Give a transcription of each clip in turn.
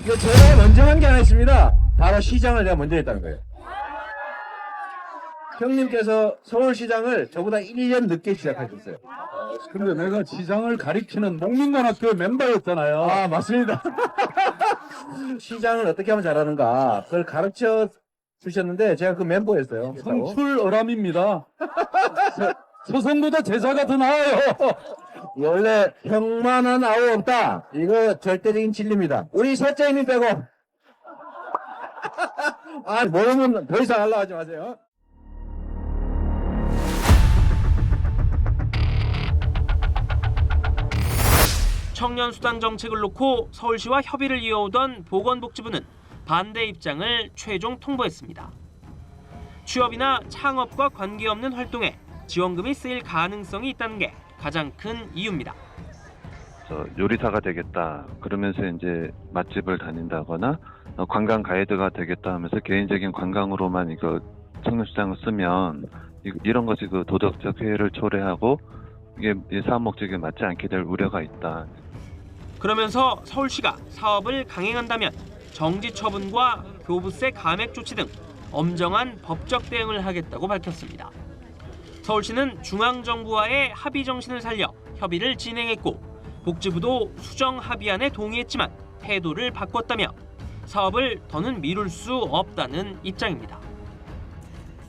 이거 제가 먼저 한 게 아니었습니다. 바로 시장을 내가 먼저 했다는 거예요. 형님께서 서울시장을 저보다 1년 늦게 시작하셨어요. 근데 내가 시장을 가리키는 목민관학교 멤버였잖아요. 아, 맞습니다. 시장을 어떻게 하면 잘하는가 그걸 가르쳐 주셨는데 제가 그 멤버였어요. 성출어람입니다. 서성보다 제자가 더 나아요. 원래 형만한 아우 없다. 이거 절대적인 진리입니다. 우리 셋째 형님 빼고. 아, 모르면 더 이상 하려고 하지 마세요. 청년 수당 정책을 놓고 서울시와 협의를 이어오던 보건복지부는 반대 입장을 최종 통보했습니다. 취업이나 창업과 관계없는 활동에 지원금이 쓰일 가능성이 있다는 게 가장 큰 이유입니다. 요리사가 되겠다 그러면서 이제 맛집을 다닌다거나 관광 가이드가 되겠다 하면서 개인적인 관광으로만 이거 청년수당을 쓰면 이런 것이 그 도덕적 해를 초래하고 이게 사업 목적에 맞지 않게 될 우려가 있다. 그러면서 서울시가 사업을 강행한다면 정지 처분과 교부세 감액 조치 등 엄정한 법적 대응을 하겠다고 밝혔습니다. 서울시는 중앙정부와의 합의 정신을 살려 협의를 진행했고 복지부도 수정 합의안에 동의했지만 태도를 바꿨다며 사업을 더는 미룰 수 없다는 입장입니다.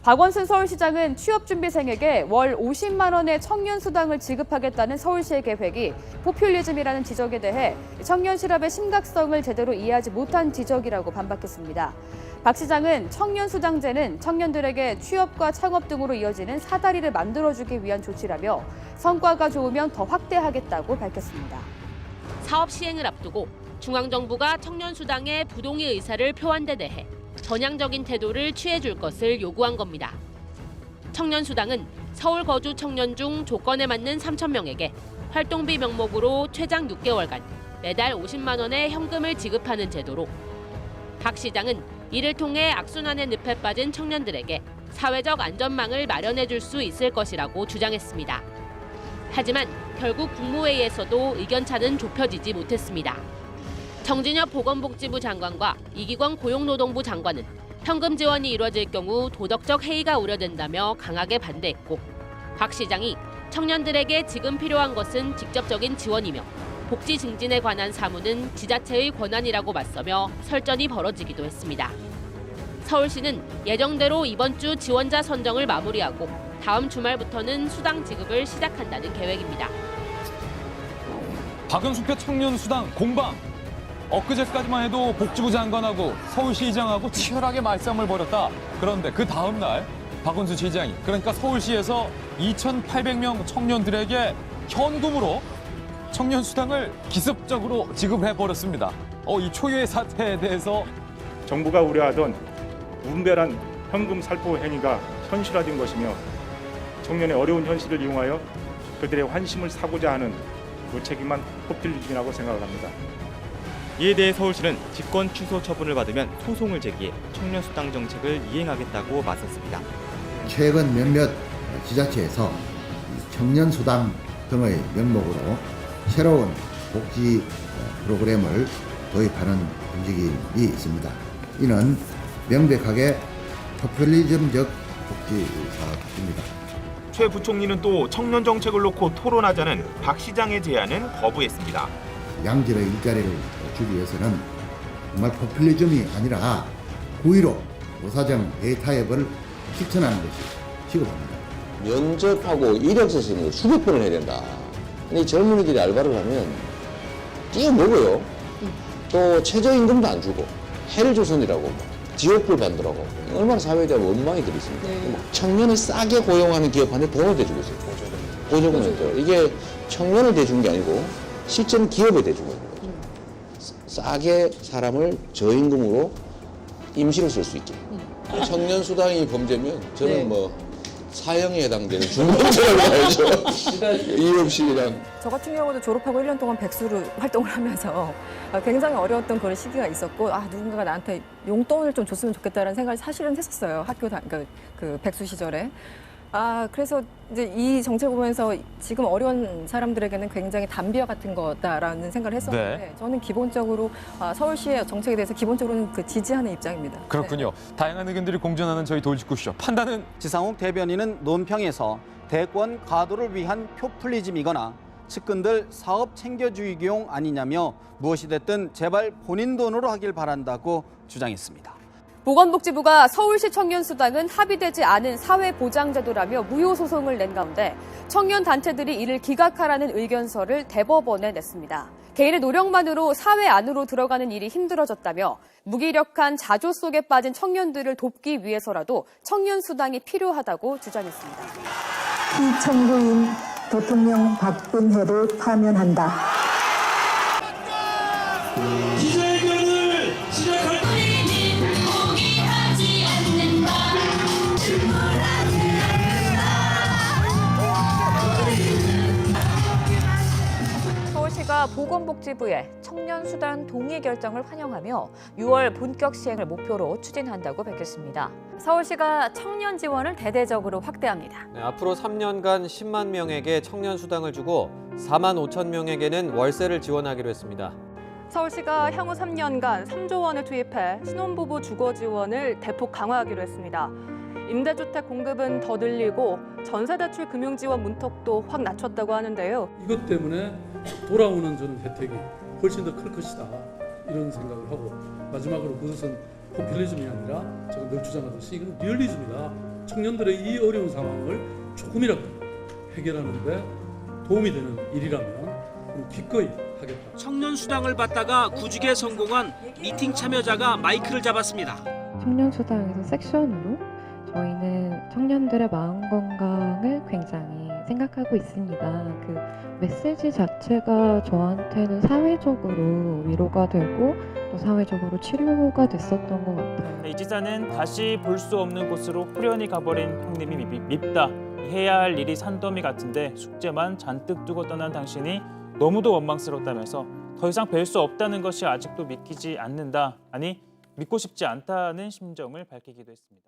박원순 서울시장은 취업준비생에게 월 50만 원의 청년 수당을 지급하겠다는 서울시의 계획이 포퓰리즘이라는 지적에 대해 청년 실업의 심각성을 제대로 이해하지 못한 지적이라고 반박했습니다. 박 시장은 청년 수당제는 청년들에게 취업과 창업 등으로 이어지는 사다리를 만들어주기 위한 조치라며 성과가 좋으면 더 확대하겠다고 밝혔습니다. 사업 시행을 앞두고 중앙정부가 청년 수당의 부동의 의사를 표한 데 대해 전향적인 태도를 취해줄 것을 요구한 겁니다. 청년 수당은 서울 거주 청년 중 조건에 맞는 3,000명에게 활동비 명목으로 최장 6개월간 매달 50만 원의 현금을 지급하는 제도로 박 시장은 이를 통해 악순환의 늪에 빠진 청년들에게 사회적 안전망을 마련해줄 수 있을 것이라고 주장했습니다. 하지만 결국 국무회의에서도 의견차는 좁혀지지 못했습니다. 정진엽 보건복지부 장관과 이기광 고용노동부 장관은 현금 지원이 이루어질 경우 도덕적 해이가 우려된다며 강하게 반대했고 박 시장이 청년들에게 지금 필요한 것은 직접적인 지원이며 복지 증진에 관한 사무는 지자체의 권한이라고 맞서며 설전이 벌어지기도 했습니다. 서울시는 예정대로 이번 주 지원자 선정을 마무리하고 다음 주말부터는 수당 지급을 시작한다는 계획입니다. 박은수표 청년 수당 공방. 엊그제까지만 해도 복지부 장관하고 서울시장하고 치열하게 말싸움을 벌였다. 그런데 그 다음 날 박원순 시장이 그러니까 서울시에서 2,800명 청년들에게 현금으로 청년 수당을 기습적으로 지급해버렸습니다. 이 초유의 사태에 대해서 정부가 우려하던 무분별한 현금 살포 행위가 현실화된 것이며 청년의 어려운 현실을 이용하여 그들의 환심을 사고자 하는 무책임한 포퓰리즘이라고 생각을 합니다. 이에 대해 서울시는 직권 취소 처분을 받으면 소송을 제기해 청년 수당 정책을 이행하겠다고 맞섰습니다. 최근 몇몇 지자체에서 청년 수당 등의 명목으로 새로운 복지 프로그램을 도입하는 움직임이 있습니다. 이는 명백하게 포퓰리즘적 복지 사업입니다. 최 부총리는 또 청년 정책을 놓고 토론하자는 박 시장의 제안은 거부했습니다. 양질의 일자리를 주기 위해서는 정말 포퓰리즘이 아니라 9.15 노사정 대타협을 실천하는 것이 시급합니다. 면접하고 이력서 쓰는 거 수백 번을 해야 된다. 근데 이 젊은이들이 알바를 하면 뛰어먹어요. 또 최저임금도 안 주고 헬조선이라고 지옥불 받더라고. 얼마나 사회에 대한 원망이 들있습니까? 네. 청년을 싸게 고용하는 기업한테 돈을 대주고 있어요. 보조금을. 이게 청년을 대주는 게 아니고 실제는 기업에 대주고 있는 거죠. 싸게 사람을 저임금으로 임시로 쓸 수 있게. 청년 수당이 범죄면 저는 사형에 해당되는 중범죄라고 봐야죠. 이유 없이 그냥. 저 같은 경우도 졸업하고 1년 동안 백수로 활동을 하면서 굉장히 어려웠던 그런 시기가 있었고 누군가가 나한테 용돈을 좀 줬으면 좋겠다는 생각을 사실은 했었어요. 학교 그 백수 시절에. 그래서 이제 이 정책 보면서 지금 어려운 사람들에게는 굉장히 담비와 같은 거다라는 생각을 했었는데 네. 저는 기본적으로 서울시의 정책에 대해서 기본적으로는 지지하는 입장입니다. 그렇군요. 다양한 의견들이 공존하는 저희 돌직구쇼. 판단은 지상욱 대변인은 논평에서 대권 가도를 위한 표퓰리즘이거나 측근들 사업 챙겨주기용 아니냐며 무엇이 됐든 제발 본인 돈으로 하길 바란다고 주장했습니다. 보건복지부가 서울시 청년수당은 합의되지 않은 사회보장제도라며 무효소송을 낸 가운데 청년단체들이 이를 기각하라는 의견서를 대법원에 냈습니다. 개인의 노력만으로 사회 안으로 들어가는 일이 힘들어졌다며 무기력한 자조 속에 빠진 청년들을 돕기 위해서라도 청년수당이 필요하다고 주장했습니다. 피청구인 대통령 박근혜를 파면한다. 기자회견을 시작할 서울시가 보건복지부의 청년수당 동의 결정을 환영하며 6월 본격 시행을 목표로 추진한다고 밝혔습니다. 서울시가 청년 지원을 대대적으로 확대합니다. 앞으로 3년간 10만 명에게 청년 수당을 주고 4만 5천 명에게는 월세를 지원하기로 했습니다. 서울시가 향후 3년간 3조 원을 투입해 신혼부부 주거 지원을 대폭 강화하기로 했습니다. 임대주택 공급은 더 늘리고 전세대출 금융지원 문턱도 확 낮췄다고 하는데요. 이것 때문에 돌아오는 전 혜택이 훨씬 더 클 것이다 이런 생각을 하고 마지막으로 그것은 포퓰리즘이 아니라 제가 늘 주장하듯이 이건 리얼리즘이다. 청년들의 이 어려운 상황을 조금이라도 해결하는 데 도움이 되는 일이라면 기꺼이 하겠다. 청년 수당을 받다가 구직에 성공한 미팅 참여자가 마이크를 잡았습니다. 청년수당에서 섹션으로 저희는 청년들의 마음 건강을 굉장히 생각하고 있습니다. 그 메시지 자체가 저한테는 사회적으로 위로가 되고 또 사회적으로 치료가 됐었던 것 같아요. 이 지사는 다시 볼 수 없는 곳으로 후련히 가버린 형님이 밉다. 해야 할 일이 산더미 같은데 숙제만 잔뜩 두고 떠난 당신이 너무도 원망스럽다면서 더 이상 뵐 수 없다는 것이 아직도 믿기지 않는다. 아니 믿고 싶지 않다는 심정을 밝히기도 했습니다.